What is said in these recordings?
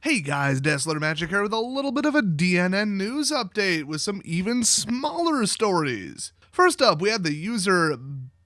Hey guys, Dazzler Magic here with a little bit of a DNN news update with some even smaller stories. First up, we had the user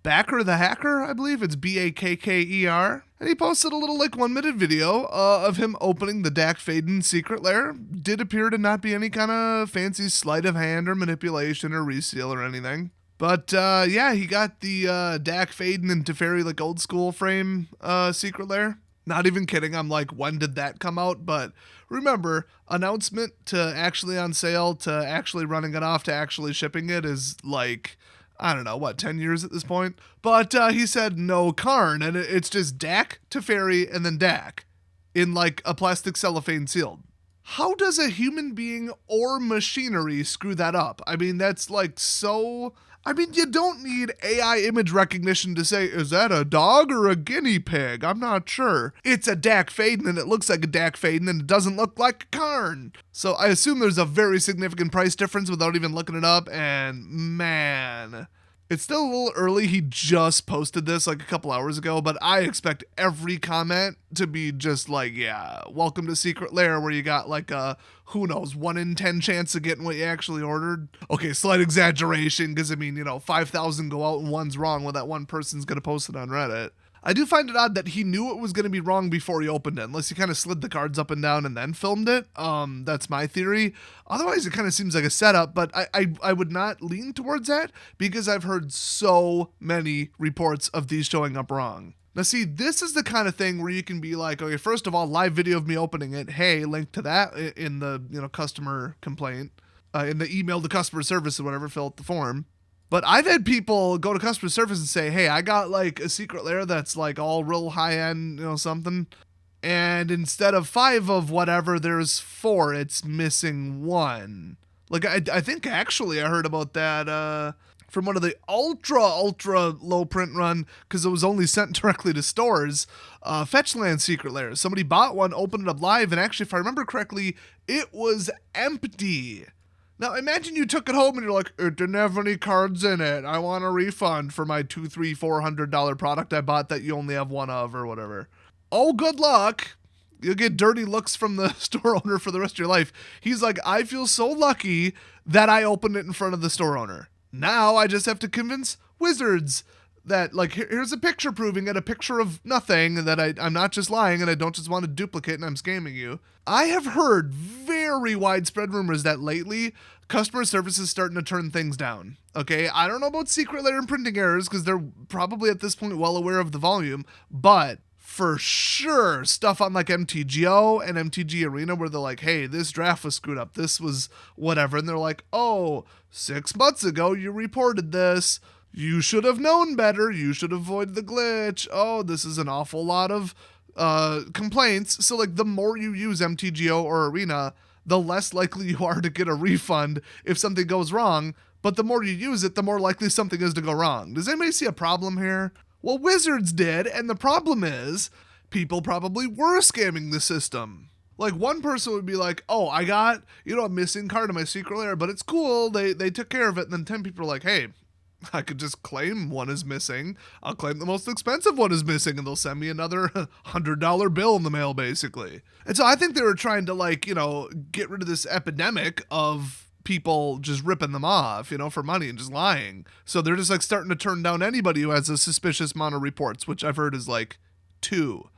Backer the Hacker, I believe it's Bakker, and he posted a little 1-minute video of him opening the Dak Faden secret lair. Did appear to not be any kind of fancy sleight of hand or manipulation or reseal or anything. But yeah, he got the Dak Faden and Teferi old school frame secret lair. Not even kidding, I'm like, when did that come out? But remember, announcement to actually on sale to actually running it off to actually shipping it is I don't know, 10 years at this point? But he said no Karn, and it's just Dak, Teferi, and then Dak in a plastic cellophane sealed. How does a human being or machinery screw that up? I mean, that's so... I mean, you don't need AI image recognition to say, is that a dog or a guinea pig? I'm not sure. It's a Dak Faden, and it looks like a Dak Faden, and it doesn't look like a Karn. So I assume there's a very significant price difference without even looking it up, and man... It's still a little early. He just posted this a couple hours ago, but I expect every comment to be just yeah, welcome to Secret Lair, where you got a, who knows, 1 in 10 chance of getting what you actually ordered. Okay, slight exaggeration, because 5,000 go out and one's wrong. Well, that one person's going to post it on Reddit. I do find it odd that he knew it was going to be wrong before he opened it, unless he kind of slid the cards up and down and then filmed it. That's my theory. Otherwise, it kind of seems like a setup, but I would not lean towards that because I've heard so many reports of these showing up wrong. Now, see, this is the kind of thing where you can be like, okay, first of all, live video of me opening it. Hey, link to that in the customer complaint, in the email to customer service or whatever, fill out the form. But I've had people go to customer service and say, hey, I got a secret lair that's all real high end, something. And instead of 5 of whatever, there's 4. It's missing 1. I think actually I heard about that from one of the ultra low print run, because it was only sent directly to stores, Fetchland secret lairs. Somebody bought one, opened it up live, and actually, if I remember correctly, it was empty. Now, imagine you took it home and you're like, it didn't have any cards in it. I want a refund for my $200, $300, $400 product I bought that you only have 1 of or whatever. Oh, good luck. You'll get dirty looks from the store owner for the rest of your life. He's like, I feel so lucky that I opened it in front of the store owner. Now I just have to convince Wizards that, here's a picture proving it, a picture of nothing, that I'm not just lying and I don't just want to duplicate and I'm scamming you. I have heard very widespread rumors that lately customer service is starting to turn things down. Okay, I don't know about secret lair and printing errors because they're probably at this point well aware of the volume, but for sure stuff on MTGO and MTG Arena where they're like, hey, this draft was screwed up, this was whatever, and they're like, oh, 6 months ago you reported this. You should have known better. You should avoid the glitch. Oh, this is an awful lot of complaints. So the more you use MTGO or Arena, the less likely you are to get a refund if something goes wrong. But the more you use it, the more likely something is to go wrong. Does anybody see a problem here? Well, Wizards did, and the problem is people probably were scamming the system. One person would be like, oh, I got, a missing card in my secret lair, but it's cool. They took care of it. And then 10 people are like, hey, I could just claim one is missing. I'll claim the most expensive one is missing, and they'll send me another $100 bill in the mail, basically. And so I think they were trying to, get rid of this epidemic of people just ripping them off, for money and just lying. So they're just starting to turn down anybody who has a suspicious amount of reports, which I've heard is 2.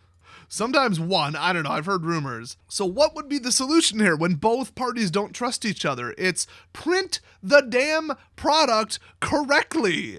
Sometimes 1, I don't know, I've heard rumors. So what would be the solution here when both parties don't trust each other? It's print the damn product correctly.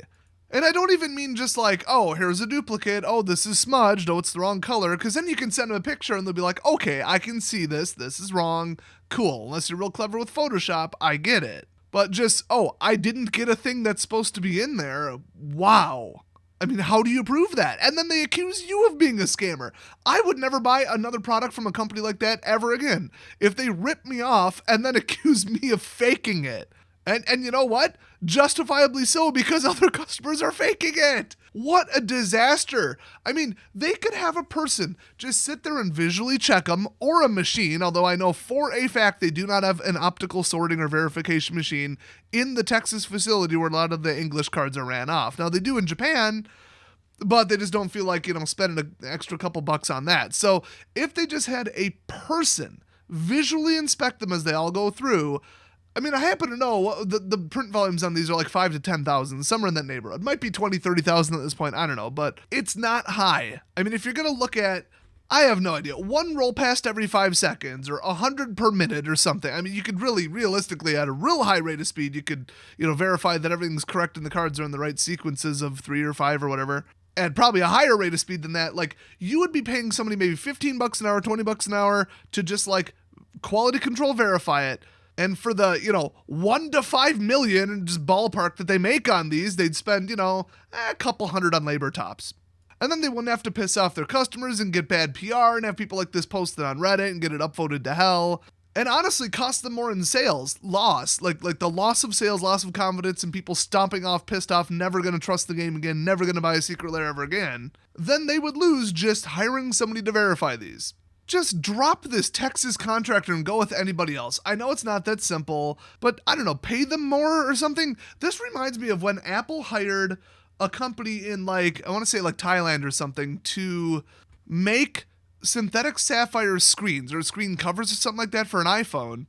And I don't even mean just oh, here's a duplicate, oh, this is smudged, oh, it's the wrong color, because then you can send them a picture and they'll be like, okay, I can see this is wrong, cool. Unless you're real clever with Photoshop, I get it. But just, oh, I didn't get a thing that's supposed to be in there, wow. I mean, how do you prove that? And then they accuse you of being a scammer. I would never buy another product from a company like that ever again if they rip me off and then accuse me of faking it. And you know what? Justifiably so, because other customers are faking it. What a disaster. I mean, they could have a person just sit there and visually check them, or a machine, although I know for a fact they do not have an optical sorting or verification machine in the Texas facility where a lot of the English cards are ran off. Now, they do in Japan, but they just don't feel like, spending an extra couple bucks on that. So if they just had a person visually inspect them as they all go through. I mean, I happen to know the print volumes on these are like 5 to 10,000, somewhere in that neighborhood. Might be 20, 30,000 at this point, I don't know, but it's not high. I mean, if you're going to look at, I have no idea, one roll past every 5 seconds or 100 per minute or something. I mean, you could really, realistically, at a real high rate of speed, you could, verify that everything's correct and the cards are in the right sequences of 3 or 5 or whatever. At probably a higher rate of speed than that, like, you would be paying somebody maybe $15 an hour, $20 an hour to just, like, quality control verify it. And for the, 1 to 5 million and just ballpark that they make on these, they'd spend, a couple hundred on labor tops. And then they wouldn't have to piss off their customers and get bad PR and have people like this posted on Reddit and get it upvoted to hell. And honestly, cost them more in sales, loss, like the loss of sales, loss of confidence, and people stomping off, pissed off, never going to trust the game again, never going to buy a secret lair ever again. Then they would lose just hiring somebody to verify these. Just drop this Texas contractor and go with anybody else. I know it's not that simple, but I don't know, pay them more or something. This reminds me of when Apple hired a company in I want to say Thailand or something to make synthetic sapphire screens or screen covers or something like that for an iPhone.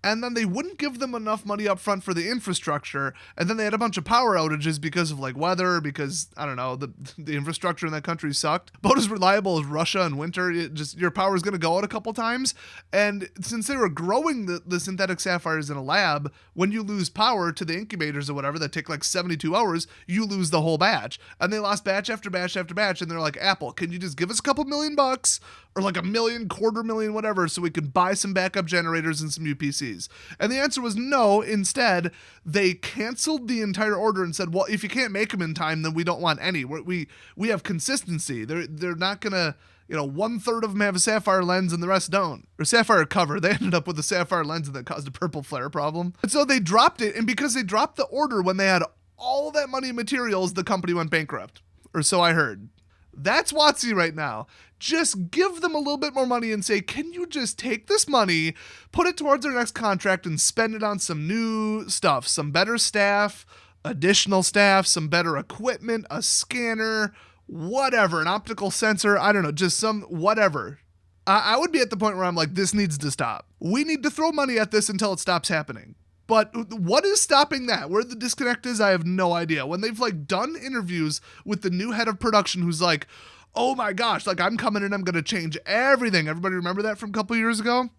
And then they wouldn't give them enough money up front for the infrastructure. And then they had a bunch of power outages because of weather, because, I don't know, the infrastructure in that country sucked. About as reliable as Russia in winter, your power is going to go out a couple times. And since they were growing the synthetic sapphires in a lab, when you lose power to the incubators or whatever that take 72 hours, you lose the whole batch. And they lost batch after batch after batch. And they're like, Apple, can you just give us a couple $1,000,000 or $1 million, $250,000, whatever, so we can buy some backup generators and some UPCs? And the answer was no. Instead, they canceled the entire order and said, well, if you can't make them in time, then we don't want any. We have consistency. They're not going to, 1/3 of them have a sapphire lens and the rest don't. Or sapphire cover. They ended up with a sapphire lens and that caused a purple flare problem. And so they dropped it. And because they dropped the order when they had all that money and materials, the company went bankrupt. Or so I heard. That's WOTC right now. Just give them a little bit more money and say, can you just take this money, put it towards our next contract and spend it on some new stuff, some better staff, additional staff, some better equipment, a scanner, whatever, an optical sensor, I don't know, just some whatever. I would be at the point where I'm like, this needs to stop. We need to throw money at this until it stops happening. But what is stopping that? Where the disconnect is, I have no idea. When they've done interviews with the new head of production who's like, oh my gosh, I'm coming in, I'm going to change everything. Everybody remember that from a couple years ago?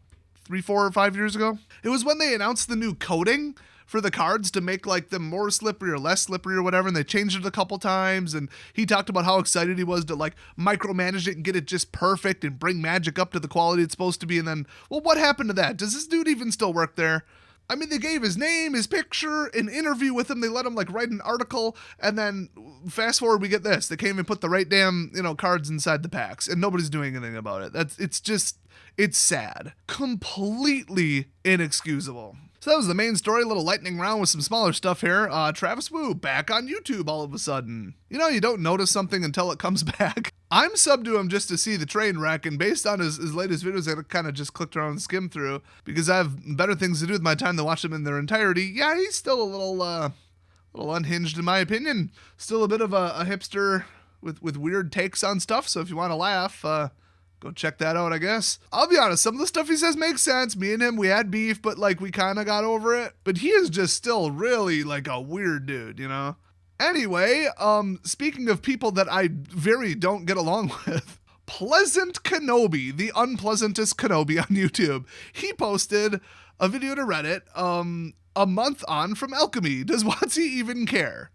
3, 4, or 5 years ago? It was when they announced the new coating for the cards to make them more slippery or less slippery or whatever, and they changed it a couple times, and he talked about how excited he was to micromanage it and get it just perfect and bring Magic up to the quality it's supposed to be. And then, well, what happened to that? Does this dude even still work there? I mean, they gave his name, his picture, an interview with him. They let him write an article, and then fast forward, we get this. They can't even put the right damn, cards inside the packs, and nobody's doing anything about it. It's sad. Completely inexcusable. So that was the main story, a little lightning round with some smaller stuff here. Travis Wu back on YouTube all of a sudden. You don't notice something until it comes back. I'm subbed to him just to see the train wreck, and based on his latest videos, I kind of just clicked around and skimmed through because I have better things to do with my time than watch them in their entirety. Yeah, he's still a little unhinged in my opinion. Still a bit of a hipster with weird takes on stuff, so if you want to laugh, go check that out, I guess. I'll be honest, some of the stuff he says makes sense. Me and him, we had beef, but we kind of got over it. But he is just still really a weird dude, Anyway, speaking of people that I very don't get along with, Pleasant Kenobi, the unpleasantest Kenobi on YouTube, he posted a video to Reddit a month on from Alchemy. Does WOTC even care?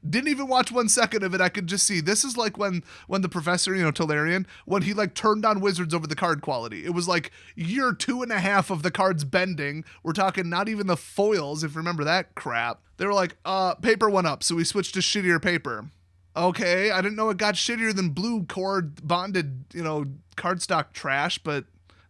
Didn't even watch 1 second of it. I could just see this is when the professor, Tolarian, when he turned on Wizards over the card quality. It was year 2.5 of the cards bending. We're talking not even the foils, if you remember that crap. They were paper went up, so we switched to shittier paper. Okay, I didn't know it got shittier than blue cord bonded, cardstock trash, but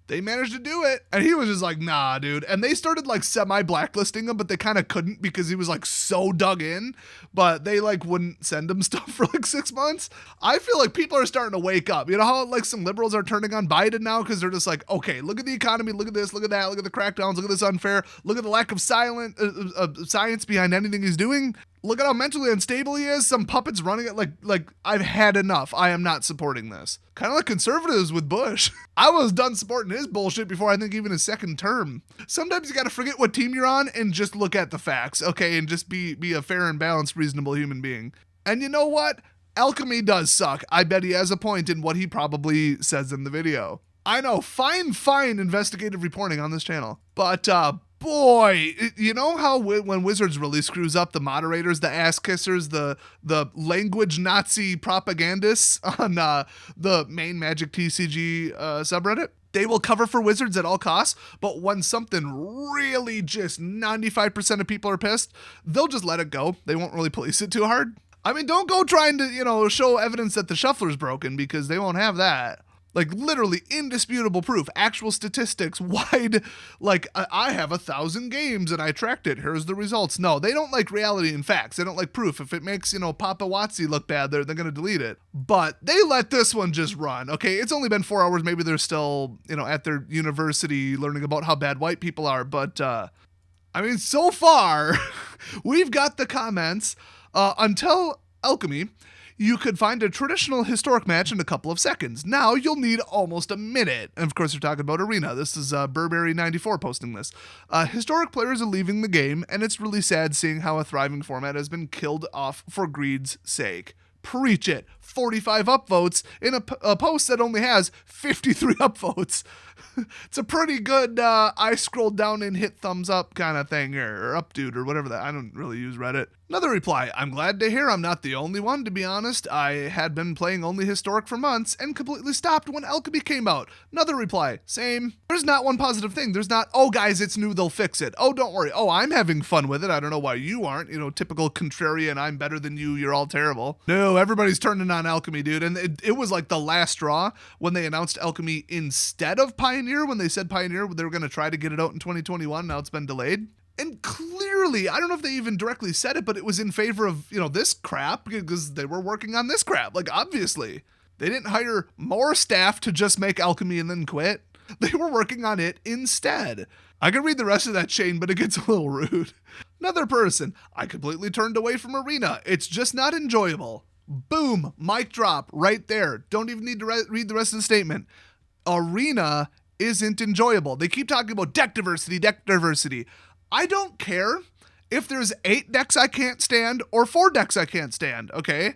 they managed to do it. And he was just nah, dude. And they started semi-blacklisting him, but they kind of couldn't because he was so dug in. But they wouldn't send him stuff for 6 months. I feel people are starting to wake up. You know how some liberals are turning on Biden now because they're just okay, look at the economy, look at this, look at that, look at the crackdowns, look at this unfair, look at the lack of science behind anything he's doing. Look at how mentally unstable he is. Some puppets running it like I've had enough. I am not supporting this. Kind of like conservatives with Bush. I was done supporting his bullshit before I think even his second term. Sometimes you got to forget what team you're on and just look at the facts, okay? And just be a fair and balanced, reasonable human being. And you know what? Alchemy does suck. I bet he has a point in what he probably says in the video. I know, fine investigative reporting on this channel. But, boy, you know how when Wizards really screws up, the moderators, the ass kissers, the language Nazi propagandists on the main Magic TCG subreddit, they will cover for Wizards at all costs, but when something really just 95% of people are pissed, they'll just let it go. They won't really police it too hard. I mean, don't go trying to, show evidence that the shuffler's broken, because they won't have that. Like, literally indisputable proof, actual statistics, wide, like, I have 1,000 games and I tracked it, here's the results. No, they don't like reality and facts. They don't like proof. If it makes, Papa WOTC look bad, they're going to delete it. But they let this one just run, okay? It's only been 4 hours. Maybe they're still, at their university learning about how bad white people are. But, so far, we've got the comments. Until Alchemy, you could find a traditional historic match in a couple of seconds. Now you'll need almost a minute. And of course, we're talking about Arena. This is Burberry94 posting this. Historic players are leaving the game, and it's really sad seeing how a thriving format has been killed off for greed's sake. Preach it. 45 upvotes in a post that only has 53 upvotes. It's a pretty good I scrolled down and hit thumbs up kind of thing, or up dude, or whatever that. I don't really use Reddit. Another reply, I'm glad to hear I'm not the only one, to be honest. I had been playing only Historic for months and completely stopped when Alchemy came out. Another reply, same. There's not one positive thing. There's not, oh guys, it's new, they'll fix it. Oh, don't worry. Oh, I'm having fun with it. I don't know why you aren't. Typical contrarian, I'm better than you, you're all terrible. No, everybody's turning on Alchemy, dude. And it was like the last straw when they announced Alchemy instead of Pioneer. When they said Pioneer, they were going to try to get it out in 2021. Now it's been delayed. And clearly, I don't know if they even directly said it, but it was in favor of, this crap, because they were working on this crap. Like, obviously. They didn't hire more staff to just make Alchemy and then quit. They were working on it instead. I could read the rest of that chain, but it gets a little rude. Another person, I completely turned away from Arena. It's just not enjoyable. Boom, mic drop, right there. Don't even need to read the rest of the statement. Arena isn't enjoyable. They keep talking about deck diversity. I don't care if there's 8 decks I can't stand or 4 decks I can't stand, okay?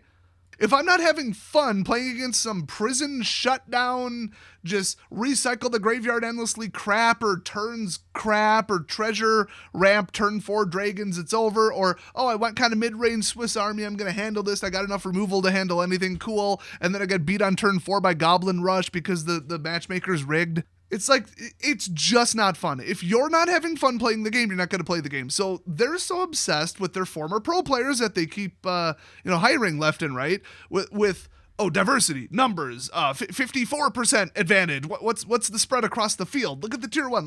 If I'm not having fun playing against some prison shutdown, just recycle the graveyard endlessly crap, or turns crap, or treasure ramp turn 4 dragons, it's over, or, oh, I went kind of mid-range Swiss Army, I'm going to handle this, I got enough removal to handle anything cool, and then I got beat on turn 4 by Goblin Rush because the matchmaker's rigged. It's like, it's just not fun. If you're not having fun playing the game, you're not going to play the game. So they're so obsessed with their former pro players that they keep, hiring left and right with diversity, numbers, 54% advantage. What's the spread across the field? Look at the tier 1.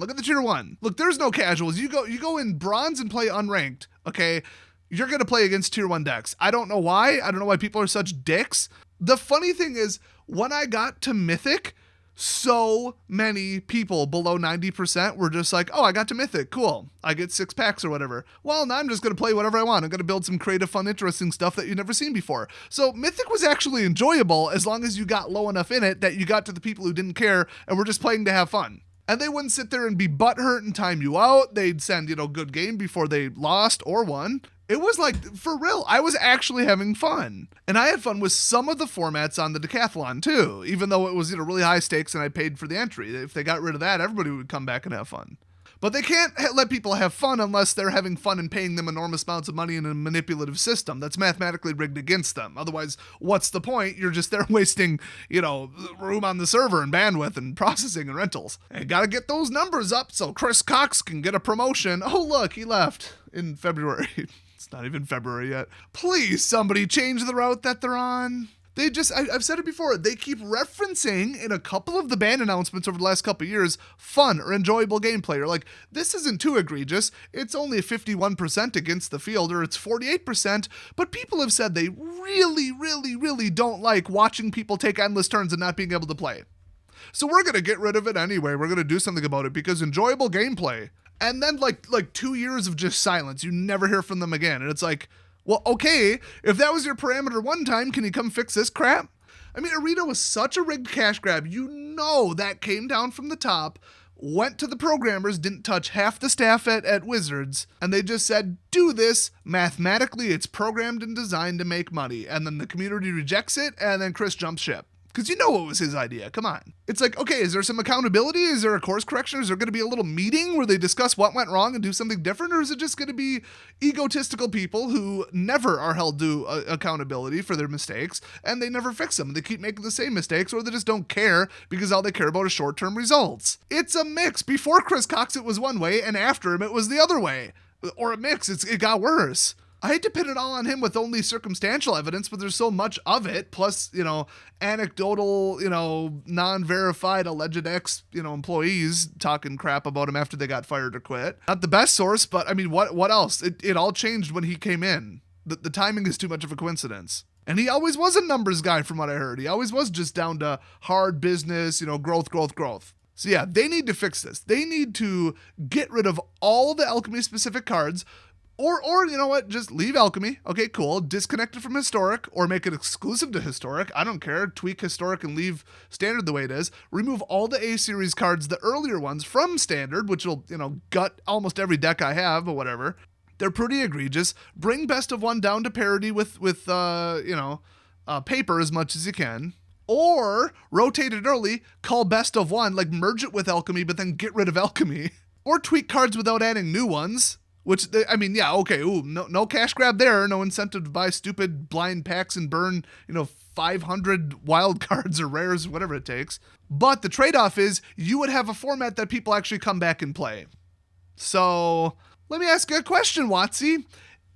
Look, there's no casuals. You go in bronze and play unranked, okay? You're going to play against tier 1 decks. I don't know why. I don't know why people are such dicks. The funny thing is, when I got to Mythic, so many people below 90% were just like, oh, I got to Mythic, cool. I get 6 packs or whatever. Well, now I'm just going to play whatever I want. I'm going to build some creative, fun, interesting stuff that you've never seen before. So Mythic was actually enjoyable as long as you got low enough in it that you got to the people who didn't care and were just playing to have fun. And they wouldn't sit there and be butthurt and time you out. They'd send, good game before they lost or won. It was like, for real, I was actually having fun. And I had fun with some of the formats on the decathlon too, even though it was, really high stakes and I paid for the entry. If they got rid of that, everybody would come back and have fun. But they can't let people have fun unless they're having fun and paying them enormous amounts of money in a manipulative system that's mathematically rigged against them. Otherwise, what's the point? You're just there wasting, room on the server and bandwidth and processing and rentals. And gotta get those numbers up so Chris Cox can get a promotion. Oh, look, he left in February. It's not even February yet. Please, somebody change the route that they're on. I've said it before, they keep referencing in a couple of the ban announcements over the last couple of years, fun or enjoyable gameplay. Or like, this isn't too egregious. It's only 51% against the field, or it's 48%. But people have said they really, really, really don't like watching people take endless turns and not being able to play. So we're going to get rid of it anyway. We're going to do something about it because enjoyable gameplay. And then like 2 years of just silence. You never hear from them again. And it's like, Well, okay, if that was your parameter one time, can you come fix this crap? I mean, Arena was such a rigged cash grab. You know that came down from the top, went to the programmers, didn't touch half the staff at Wizards, and they just said, do this. Mathematically, it's programmed and designed to make money. And then the community rejects it, and then Chris jumps ship. Because you know it was his idea. Come on. It's like, okay, is there some accountability? Is there a course correction? Is there going to be a little meeting where they discuss what went wrong and do something different? Or is it just going to be egotistical people who never are held to accountability for their mistakes and they never fix them? They keep making the same mistakes, or they just don't care because all they care about is short-term results. It's a mix. Before Chris Cox, it was one way, and after him, it was the other way. Or a mix. It got worse. I hate to pin it all on him with only circumstantial evidence, but there's so much of it. Plus, anecdotal, non-verified alleged employees talking crap about him after they got fired or quit. Not the best source, but I mean, what else? It all changed when he came in. The timing is too much of a coincidence. And he always was a numbers guy from what I heard. He always was just down to hard business, growth. So yeah, they need to fix this. They need to get rid of all the Alchemy specific cards. Or you know what, just leave Alchemy. Okay, cool. Disconnect it from Historic or make it exclusive to Historic. I don't care. Tweak Historic and leave Standard the way it is. Remove all the A-Series cards, the earlier ones, from Standard, which will, gut almost every deck I have, but whatever. They're pretty egregious. Bring Best of One down to parity with paper as much as you can. Or rotate it early, call Best of One, like merge it with Alchemy, but then get rid of Alchemy. Or tweak cards without adding new ones. Which, no cash grab there, no incentive to buy stupid blind packs and burn, 500 wild cards or rares, whatever it takes. But the trade-off is you would have a format that people actually come back and play. So, let me ask you a question, WOTC.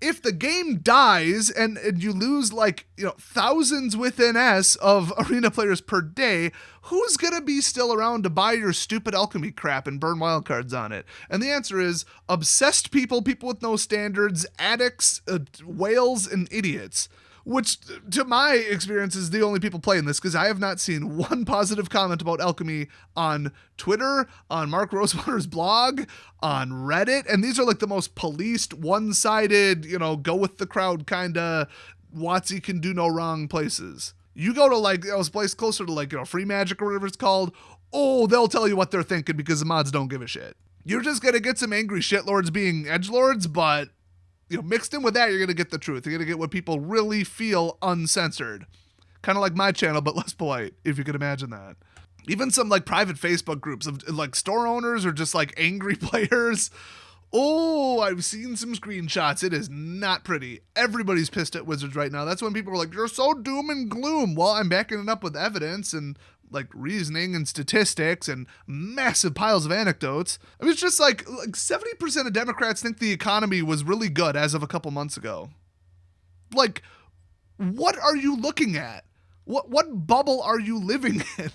If the game dies and you lose thousands within S of Arena players per day, who's going to be still around to buy your stupid Alchemy crap and burn wildcards on it? And the answer is obsessed people with no standards, addicts, whales, and idiots. Which, to my experience, is the only people playing this, because I have not seen one positive comment about Alchemy on Twitter, on Mark Rosewater's blog, on Reddit, and these are the most policed, one-sided, go with the crowd kind of WOTC can do no wrong places. You go to a place closer to Free Magic or whatever it's called, they'll tell you what they're thinking because the mods don't give a shit. You're just going to get some angry shitlords being edgelords, but mixed in with that, you're going to get the truth. You're going to get what people really feel uncensored. Kind of like my channel, but less polite, if you could imagine that. Even some private Facebook groups of store owners or just angry players. I've seen some screenshots. It is not pretty. Everybody's pissed at Wizards right now. That's when people are like, you're so doom and gloom. Well, I'm backing it up with evidence and reasoning and statistics and massive piles of anecdotes. I mean, it's just 70% of Democrats think the economy was really good as of a couple months ago. What are you looking at? What bubble are you living in?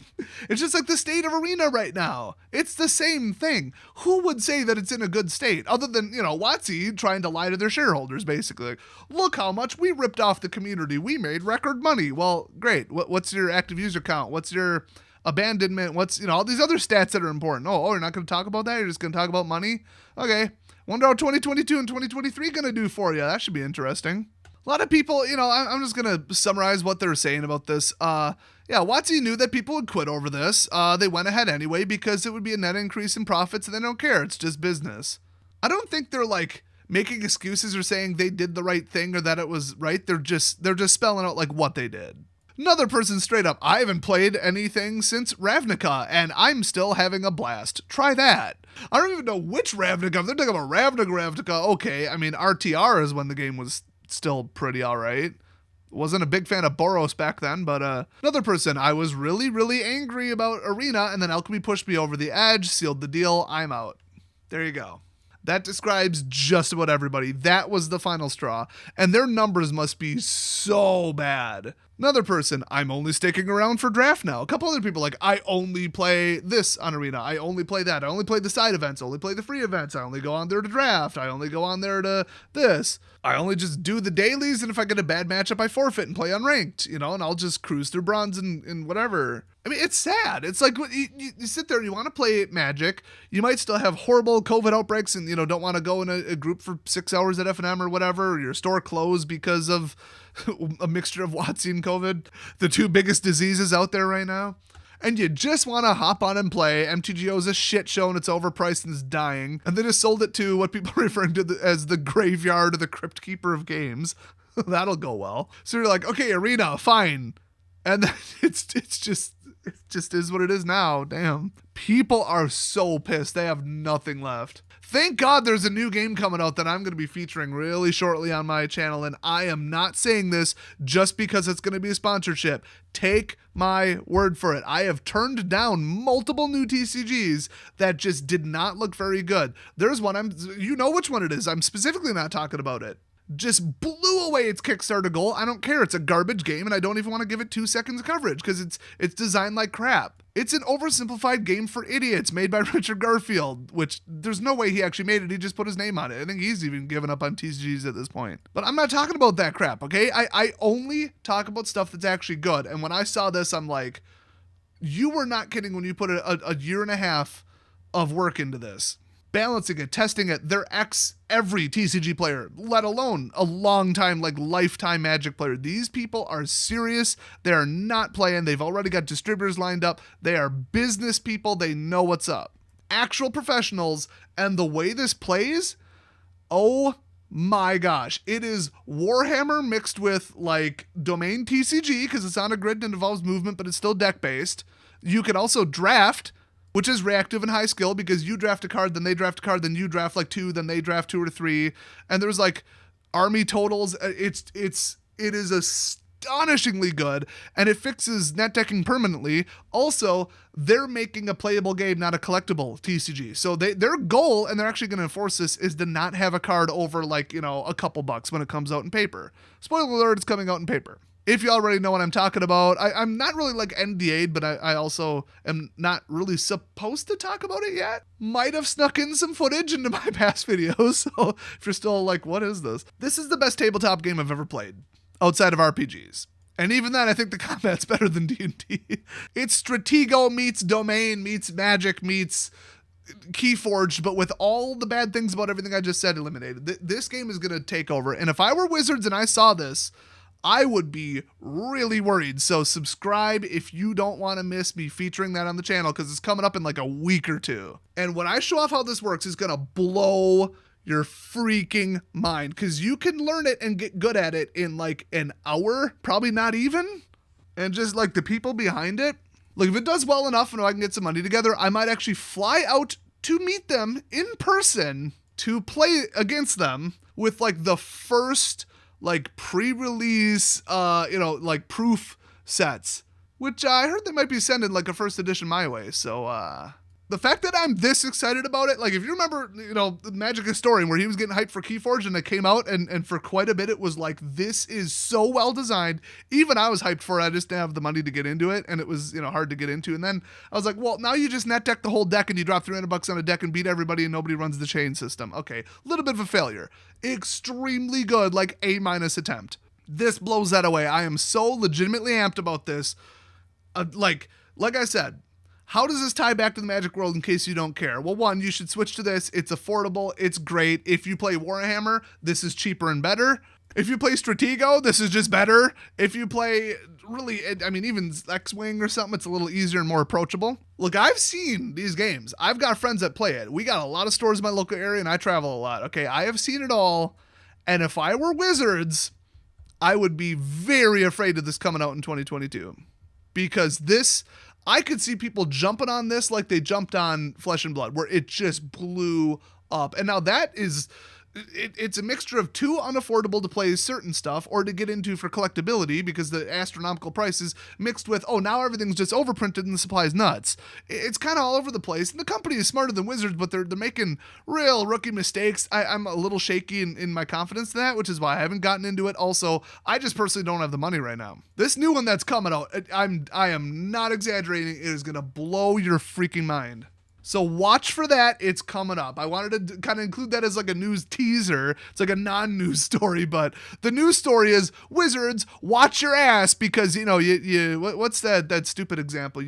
It's just the state of Arena right now. It's the same thing. Who would say that it's in a good state other than, WOTC trying to lie to their shareholders, basically. Look how much we ripped off the community. We made record money. Well, great. What's your active user count? What's your abandonment? What's, all these other stats that are important? You're not going to talk about that? You're just going to talk about money? Okay. Wonder how 2022 and 2023 going to do for you. That should be interesting. A lot of people, I'm just going to summarize what they're saying about this. WOTC knew that people would quit over this. They went ahead anyway because it would be a net increase in profits and they don't care. It's just business. I don't think they're making excuses or saying they did the right thing or that it was right. They're just spelling out what they did. Another person straight up, I haven't played anything since Ravnica and I'm still having a blast. Try that. I don't even know which Ravnica. If they're talking about Ravnica, okay. I mean, RTR is when the game was still pretty alright. Wasn't a big fan of Boros back then, but another person, I was really, really angry about Arena, and then Alchemy pushed me over the edge, sealed the deal, I'm out. There you go. That describes just about everybody. That was the final straw, and their numbers must be so bad. Another person, I'm only sticking around for draft now. A couple other people I only play this on Arena. I only play that. I only play the side events. I only play the free events. I only go on there to draft. I only go on there to this. I only just do the dailies, and if I get a bad matchup, I forfeit and play unranked, and I'll just cruise through bronze and whatever. I mean, it's sad. It's like you sit there and you want to play Magic. You might still have horrible COVID outbreaks and, don't want to go in a group for 6 hours at F&M or whatever. Or your store closed because of a mixture of WOTC and COVID, the two biggest diseases out there right now. And you just want to hop on and play. MTGO is a shit show and it's overpriced and it's dying. And they just sold it to what people are referring to as the graveyard or the crypt keeper of games. That'll go well. So you're like, okay, Arena, fine. And then it just is what it is now. Damn. People are so pissed. They have nothing left. Thank God there's a new game coming out that I'm going to be featuring really shortly on my channel, and I am not saying this just because it's going to be a sponsorship. Take my word for it. I have turned down multiple new TCGs that just did not look very good. There's one, you know which one it is. I'm specifically not talking about it. Just blew away its Kickstarter goal. I don't care. It's a garbage game, and I don't even want to give it 2 seconds of coverage because it's designed like crap. It's an oversimplified game for idiots made by Richard Garfield, which there's no way he actually made it. He just put his name on it. I think he's even given up on TCGs at this point. But I'm not talking about that crap, okay? I only talk about stuff that's actually good. And when I saw this, I'm like, you were not kidding when you put a year and a half of work into this. Balancing it, testing it, they're every TCG player, let alone a long time, like lifetime Magic player. These people are serious. They are not playing. They've already got distributors lined up. They are business people. They know what's up. Actual professionals. And the way this plays, oh my gosh. It is Warhammer mixed with like domain TCG because it's on a grid and involves movement, but it's still deck based. You can also draft, which is reactive and high skill because you draft a card, then they draft a card, then you draft like 2, then they draft 2 or 3. And there's like army totals. It is astonishingly good, and it fixes net decking permanently. Also, they're making a playable game, not a collectible TCG. So their goal, and they're actually going to enforce this, is to not have a card over like, a couple bucks when it comes out in paper. Spoiler alert, it's coming out in paper. If you already know what I'm talking about, I'm not really like NDA'd, but I also am not really supposed to talk about it yet. Might have snuck in some footage into my past videos, so if you're still like, what is this? This is the best tabletop game I've ever played, outside of RPGs. And even then, I think the combat's better than D&D. It's Stratego meets Domain meets Magic meets Keyforged, but with all the bad things about everything I just said eliminated. This game is going to take over, and if I were Wizards and I saw this, I would be really worried. So subscribe if you don't want to miss me featuring that on the channel because it's coming up in like a week or 2. And when I show off how this works, it's going to blow your freaking mind because you can learn it and get good at it in like an hour, probably not even. And just like the people behind it, like if it does well enough and I can get some money together, I might actually fly out to meet them in person to play against them with like the first like pre-release, like proof sets, which I heard they might be sending like a first edition my way. So, the fact that I'm this excited about it, like if you remember, the Magic Historian where he was getting hyped for Keyforge and it came out and for quite a bit, it was like, this is so well designed. Even I was hyped for it. I just didn't have the money to get into it. And it was, hard to get into. And then I was like, well, now you just net deck the whole deck and you drop $300 on a deck and beat everybody and nobody runs the chain system. Okay. A little bit of a failure. Extremely good, like A- attempt. This blows that away. I am so legitimately amped about this. Like I said, how does this tie back to the Magic world in case you don't care? Well, one, you should switch to this. It's affordable. It's great. If you play Warhammer, this is cheaper and better. If you play Stratego, this is just better. If you play even X-Wing or something, it's a little easier and more approachable. Look, I've seen these games. I've got friends that play it. We got a lot of stores in my local area and I travel a lot. Okay, I have seen it all. And if I were Wizards, I would be very afraid of this coming out in 2022. Because I could see people jumping on this like they jumped on Flesh and Blood, where it just blew up. And now that is, it's a mixture of too unaffordable to play certain stuff or to get into for collectability because the astronomical prices mixed with, now everything's just overprinted and the supply is nuts. It's kind of all over the place. And the company is smarter than Wizards, but they're making real rookie mistakes. I'm a little shaky in my confidence in that, which is why I haven't gotten into it. Also, I just personally don't have the money right now. This new one that's coming out, I am not exaggerating. It is going to blow your freaking mind. So watch for that. It's coming up. I wanted to kind of include that as like a news teaser. It's like a non-news story, but the news story is Wizards, watch your ass, because what's that stupid example?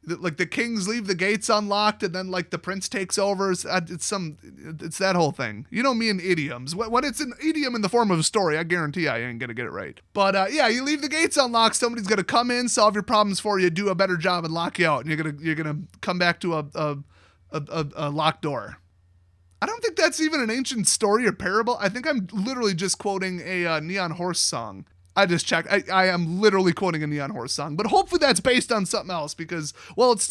Like the kings leave the gates unlocked and then like the prince takes over. It's that whole thing. You know me and idioms. When it's an idiom in the form of a story, I guarantee I ain't gonna get it right. But you leave the gates unlocked. Somebody's gonna come in, solve your problems for you, do a better job, and lock you out. And you're gonna come back to a locked door. I don't think that's even an ancient story or parable. I think I'm literally just quoting a Neon Horse song. I just checked. I am literally quoting a Neon Horse song, but hopefully that's based on something else because, well, it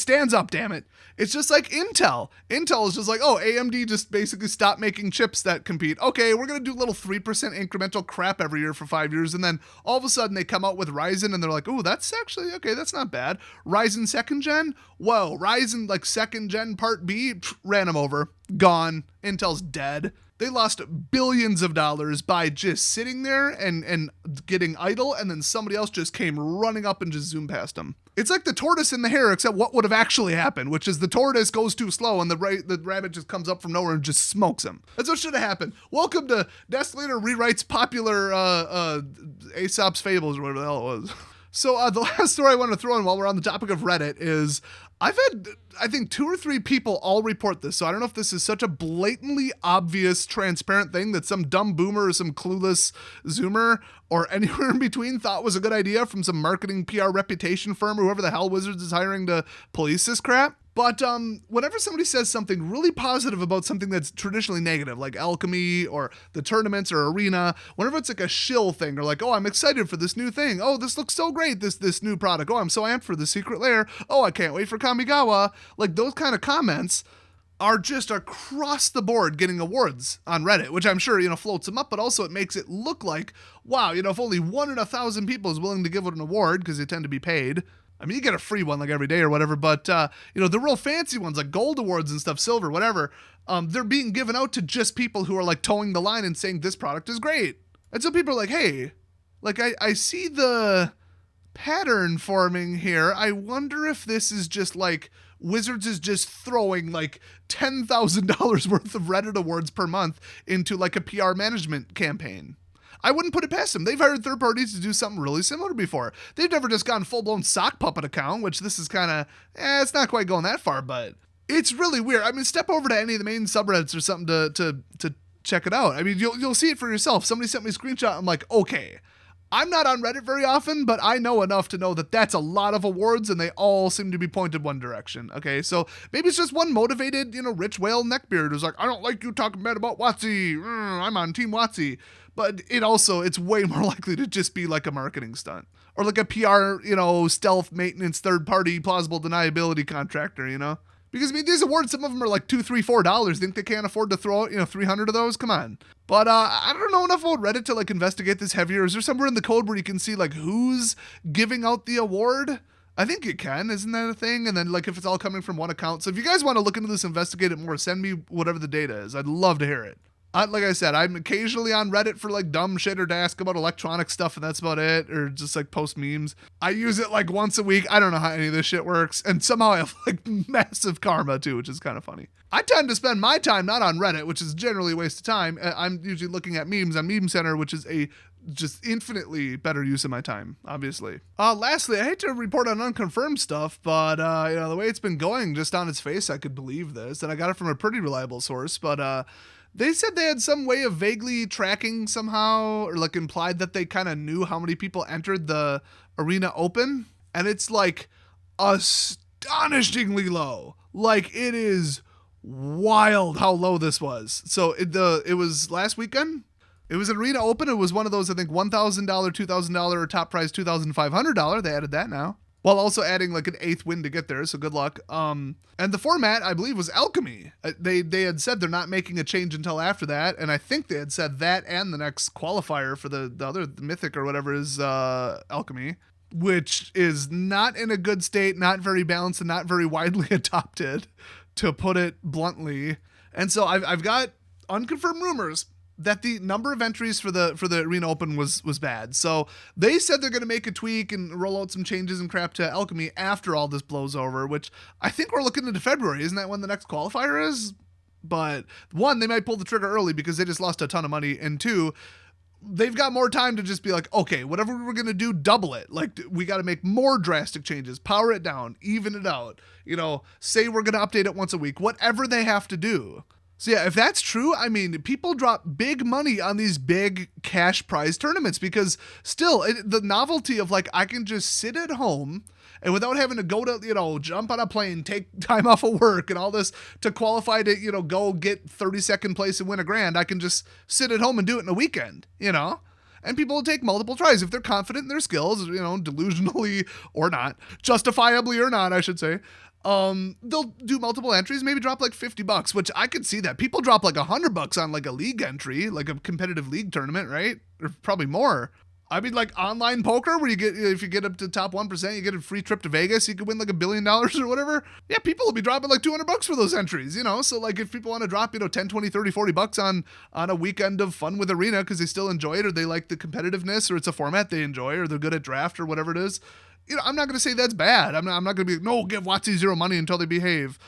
stands up, damn it. It's just like Intel. Intel is just like, oh, AMD just basically stopped making chips that compete. Okay, we're going to do little 3% incremental crap every year for 5 years, and then all of a sudden they come out with Ryzen, and they're like, oh, that's actually, okay, that's not bad. Ryzen 2nd gen? Whoa, Ryzen like 2nd gen part B? Ran them over. Gone. Intel's dead. They lost billions of dollars by just sitting there and getting idle, and then somebody else just came running up and just zoomed past them. It's like the tortoise and the hare, except what would have actually happened, which is the tortoise goes too slow and the rabbit just comes up from nowhere and just smokes him. That's what should have happened. Welcome to Desolator Rewrites Popular Aesop's Fables, or whatever the hell it was. So the last story I want to throw in while we're on the topic of Reddit is I've had, I think, 2 or 3 people all report this. So I don't know if this is such a blatantly obvious, transparent thing that some dumb boomer or some clueless Zoomer or anywhere in between thought was a good idea from some marketing PR reputation firm or whoever the hell Wizards is hiring to police this crap. But whenever somebody says something really positive about something that's traditionally negative, like Alchemy or the tournaments or Arena, whenever it's like a shill thing or like, oh, I'm excited for this new thing. Oh, this looks so great, this new product. Oh, I'm so amped for the secret lair. Oh, I can't wait for Kamigawa. Like those kind of comments are just across the board getting awards on Reddit, which I'm sure, floats them up, but also it makes it look like, wow, if only 1 in 1,000 people is willing to give it an award because they tend to be paid. I mean, you get a free one like every day or whatever, but, the real fancy ones like gold awards and stuff, silver, whatever, they're being given out to just people who are like towing the line and saying this product is great. And so people are like, hey, like I see the pattern forming here. I wonder if this is just like Wizards is just throwing like $10,000 worth of Reddit awards per month into like a PR management campaign. I wouldn't put it past them. They've hired third parties to do something really similar before. They've never just gone full-blown sock puppet account, which this is kind of, it's not quite going that far, but it's really weird. I mean, step over to any of the main subreddits or something to check it out. I mean, you'll see it for yourself. Somebody sent me a screenshot. I'm like, okay, I'm not on Reddit very often, but I know enough to know that that's a lot of awards and they all seem to be pointed one direction. Okay, so maybe it's just one motivated, rich whale neckbeard who's like, I don't like you talking bad about WOTC. I'm on Team WOTC. But it's way more likely to just be like a marketing stunt or like a PR, stealth maintenance, third party, plausible deniability contractor, Because, I mean, these awards, some of them are like $2, $3, $4. Think they can't afford to throw out, 300 of those? Come on. But I don't know enough about Reddit to like investigate this heavier. Is there somewhere in the code where you can see like who's giving out the award? I think you can. Isn't that a thing? And then like if it's all coming from one account. So if you guys want to look into this, investigate it more, send me whatever the data is. I'd love to hear it. Like I said, I'm occasionally on Reddit for like dumb shit or to ask about electronic stuff, and that's about it, or just like post memes. I use it like once a week. I don't know how any of this shit works, and somehow I have like massive karma too, which is kind of funny. I tend to spend my time not on Reddit, which is generally a waste of time. I'm usually looking at memes on Meme Center, which is a just infinitely better use of my time, obviously. Lastly, I hate to report on unconfirmed stuff, but the way it's been going, just on its face, I could believe this, and I got it from a pretty reliable source, but they said they had some way of vaguely tracking somehow, or like implied that they kind of knew how many people entered the Arena Open, and it's like astonishingly low. Like it is wild how low this was. So it was last weekend. It was an Arena Open. It was one of those, I think, $1,000, $2,000, or top prize $2,500. They added that now, while also adding like an 8th win to get there, so good luck. And the format, I believe, was Alchemy. They had said they're not making a change until after that, and I think they had said that and the next qualifier for the other Mythic or whatever is Alchemy, which is not in a good state, not very balanced, and not very widely adopted, to put it bluntly. And so I've got unconfirmed rumors that the number of entries for the Arena Open was bad. So they said they're going to make a tweak and roll out some changes and crap to Alchemy after all this blows over, which I think we're looking into February. Isn't that when the next qualifier is? But one, they might pull the trigger early because they just lost a ton of money. And two, they've got more time to just be like, okay, whatever we're going to do, double it. Like, we got to make more drastic changes, power it down, even it out, say we're going to update it once a week, whatever they have to do. So yeah, if that's true, I mean, people drop big money on these big cash prize tournaments because still the novelty of like, I can just sit at home and without having to go to, jump on a plane, take time off of work and all this to qualify to, go get 32nd place and win a grand, I can just sit at home and do it in a weekend, And people will take multiple tries if they're confident in their skills, delusionally or not, justifiably or not, I should say. They'll do multiple entries, maybe drop like $50, which I could see that. People drop like $100 on like a league entry, like a competitive league tournament, right? Or probably more. I mean, like online poker where if you get up to top 1%, you get a free trip to Vegas, you could win like $1 billion or whatever. Yeah, people will be dropping like $200 for those entries, So like if people want to drop, 10, 20, 30, $40 on a weekend of fun with Arena because they still enjoy it or they like the competitiveness or it's a format they enjoy or they're good at draft or whatever it is. I'm not going to say that's bad. I'm not going to be, no, give WOTC zero money until they behave.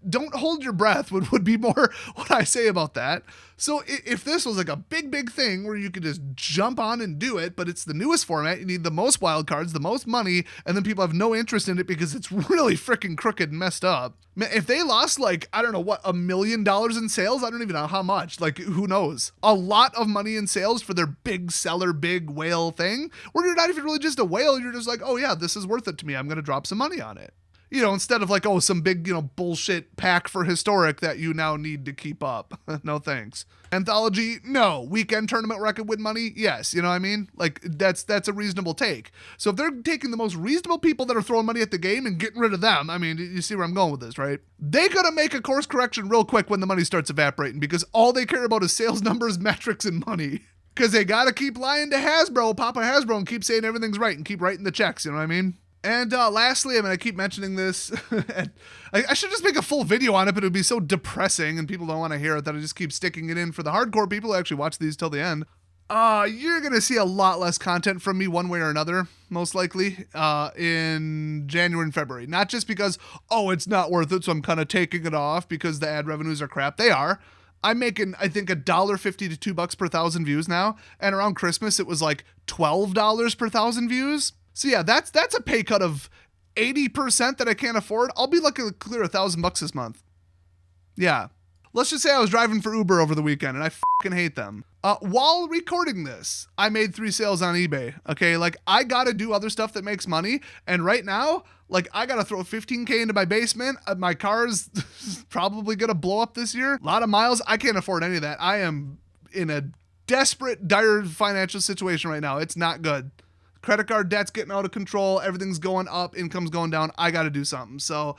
Don't hold your breath would be more what I say about that. So if this was like a big thing where you could just jump on and do it, but it's the newest format, you need the most wild cards, the most money, and then people have no interest in it because it's really freaking crooked and messed up. Man, if they lost like, I don't know what, $1 million in sales, I don't even know how much, like who knows? A lot of money in sales for their big seller, big whale thing, where you're not even really just a whale, you're just like, oh yeah, this is worth it to me, I'm going to drop some money on it. Instead of like, oh, some big, bullshit pack for historic that you now need to keep up. No thanks. Anthology, no. Weekend tournament where I could win money, yes. You know what I mean? Like, that's a reasonable take. So if they're taking the most reasonable people that are throwing money at the game and getting rid of them, I mean, you see where I'm going with this, right? They gotta make a course correction real quick when the money starts evaporating because all they care about is sales numbers, metrics, and money. Because they gotta keep lying to Hasbro, Papa Hasbro, and keep saying everything's right and keep writing the checks, you know what I mean? And lastly, I keep mentioning this, and I should just make a full video on it, but it would be so depressing and people don't want to hear it that I just keep sticking it in for the hardcore people who actually watch these till the end. You're going to see a lot less content from me one way or another, most likely, in January and February. Not just because, it's not worth it, so I'm kind of taking it off because the ad revenues are crap. They are. I'm making, I think, $1.50 to $2 per 1,000 views now, and around Christmas it was like $12 per 1,000 views. So yeah, that's a pay cut of 80% that I can't afford. I'll be lucky to clear $1,000 this month. Yeah. Let's just say I was driving for Uber over the weekend and I fucking hate them. While recording this, I made 3 sales on eBay. Okay, like I gotta do other stuff that makes money. And right now, like I gotta throw $15K into my basement. My car's probably gonna blow up this year. A lot of miles. I can't afford any of that. I am in a desperate, dire financial situation right now. It's not good. Credit card debt's getting out of control. Everything's going up. Income's going down. I got to do something. So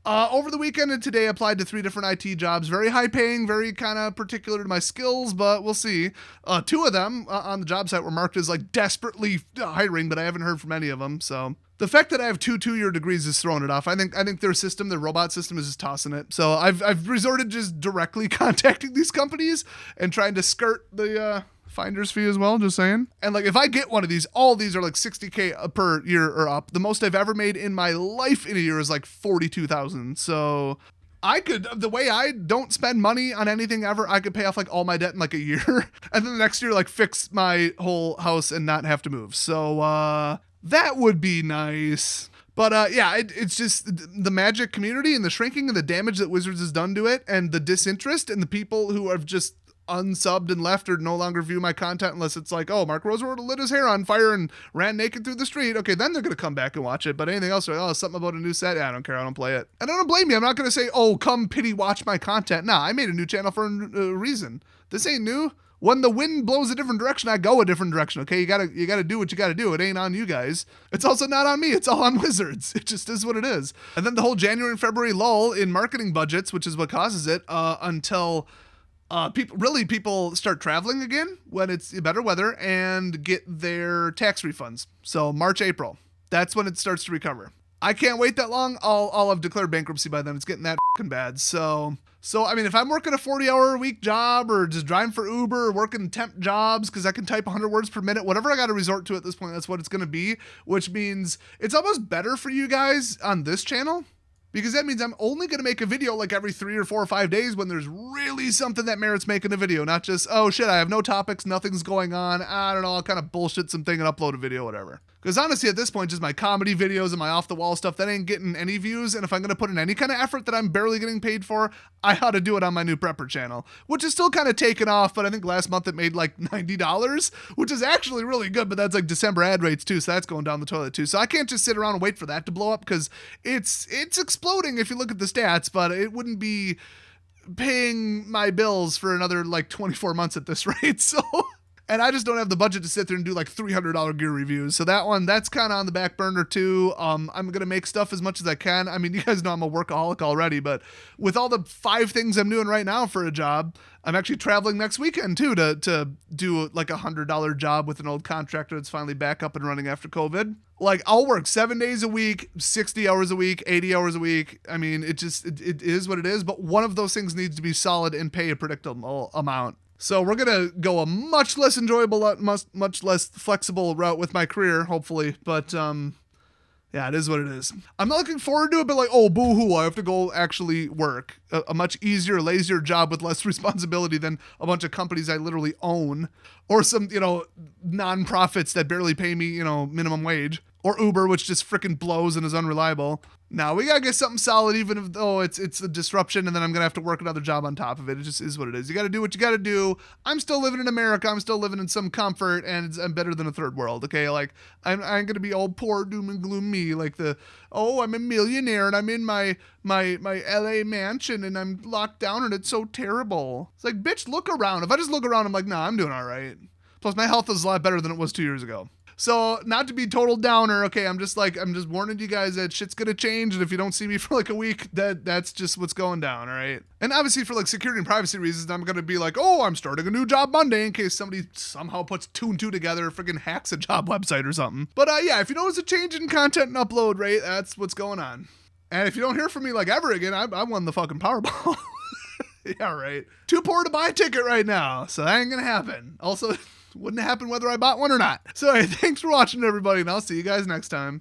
over the weekend and today, I applied to 3 different IT jobs. Very high paying, very kind of particular to my skills, but we'll see. 2 of them on the job site were marked as like desperately hiring, but I haven't heard from any of them. So the fact that I have 2 2-year degrees is throwing it off. I think their system, their robot system is just tossing it. So I've resorted just directly contacting these companies and trying to skirt the finder's fee as well, just saying. And like if I get one of these, all these are like $60K per year or up. The most I've ever made in my life in a year is like $42,000. So the way I don't spend money on anything ever, I could pay off like all my debt in like a year and then the next year like fix my whole house and not have to move. So that would be nice. But yeah, it's just the Magic community and the shrinking and the damage that Wizards has done to it and the disinterest and the people who have just unsubbed and left or no longer view my content unless it's like, oh, Mark Rosewater lit his hair on fire and ran naked through the street. Okay, then they're going to come back and watch it. But anything else, like, oh, something about a new set. Yeah, I don't care. I don't play it. And I don't blame you. I'm not going to say, oh, come pity watch my content. Nah, I made a new channel for a reason. This ain't new. When the wind blows a different direction, I go a different direction. Okay, you gotta do what you gotta do. It ain't on you guys. It's also not on me. It's all on Wizards. It just is what it is. And then the whole January and February lull in marketing budgets, which is what causes it, until people start traveling again when it's better weather and get their tax refunds. So March, April, that's when it starts to recover. I can't wait that long. I'll have declared bankruptcy by then. It's getting that fucking bad. So So, I mean, if I'm working a 40-hour-a-week job or just driving for Uber or working temp jobs because I can type 100 words per minute, whatever I got to resort to at this point, that's what it's going to be, which means it's almost better for you guys on this channel because that means I'm only going to make a video like every 3 or 4 or 5 days when there's really something that merits making a video, not just, oh shit, I have no topics, nothing's going on, I don't know, I'll kind of bullshit something and upload a video, whatever. Because honestly, at this point, just my comedy videos and my off-the-wall stuff, that ain't getting any views, and if I'm going to put in any kind of effort that I'm barely getting paid for, I ought to do it on my new prepper channel, which is still kind of taken off, but I think last month it made like $90, which is actually really good, but that's like December ad rates too, so that's going down the toilet too. So I can't just sit around and wait for that to blow up, because it's exploding if you look at the stats, but it wouldn't be paying my bills for another like 24 months at this rate, so... And I just don't have the budget to sit there and do like $300 gear reviews. So that's kind of on the back burner too. I'm going to make stuff as much as I can. I mean, you guys know I'm a workaholic already, but with all the 5 things I'm doing right now for a job, I'm actually traveling next weekend too to do like a $100 job with an old contractor that's finally back up and running after COVID. Like I'll work 7 days a week, 60 hours a week, 80 hours a week. I mean, it is what it is, but one of those things needs to be solid and pay a predictable amount. So we're going to go a much less enjoyable, much less flexible route with my career, hopefully. But yeah, it is what it is. I'm not looking forward to it, but like, oh, boo-hoo, I have to go actually work. A much easier, lazier job with less responsibility than a bunch of companies I literally own. Or some, non-profits that barely pay me, minimum wage. Or Uber, which just freaking blows and is unreliable. Now we gotta get something solid, even though it's a disruption, and then I'm gonna have to work another job on top of it. It just is what it is. You gotta do what you gotta do. I'm still living in America. I'm still living in some comfort, and I'm better than a third world. Okay, like I ain't gonna be all poor, doom and gloom me. Like I'm a millionaire and I'm in my LA mansion and I'm locked down and it's so terrible. It's like, bitch, look around. If I just look around, I'm like, nah, I'm doing all right. Plus, my health is a lot better than it was 2 years ago. So not to be total downer, okay, I'm just warning you guys that shit's gonna change, and if you don't see me for like a week, that's just what's going down, all right? And obviously for like security and privacy reasons, I'm gonna be like, oh, I'm starting a new job Monday in case somebody somehow puts 2 and 2 together, freaking hacks a job website or something. But yeah, if you notice a change in content and upload rate, that's what's going on. And if you don't hear from me like ever again, I won the fucking Powerball. Yeah, right. Too poor to buy a ticket right now, so that ain't gonna happen. Also, wouldn't happen whether I bought one or not. So hey, thanks for watching everybody, and I'll see you guys next time.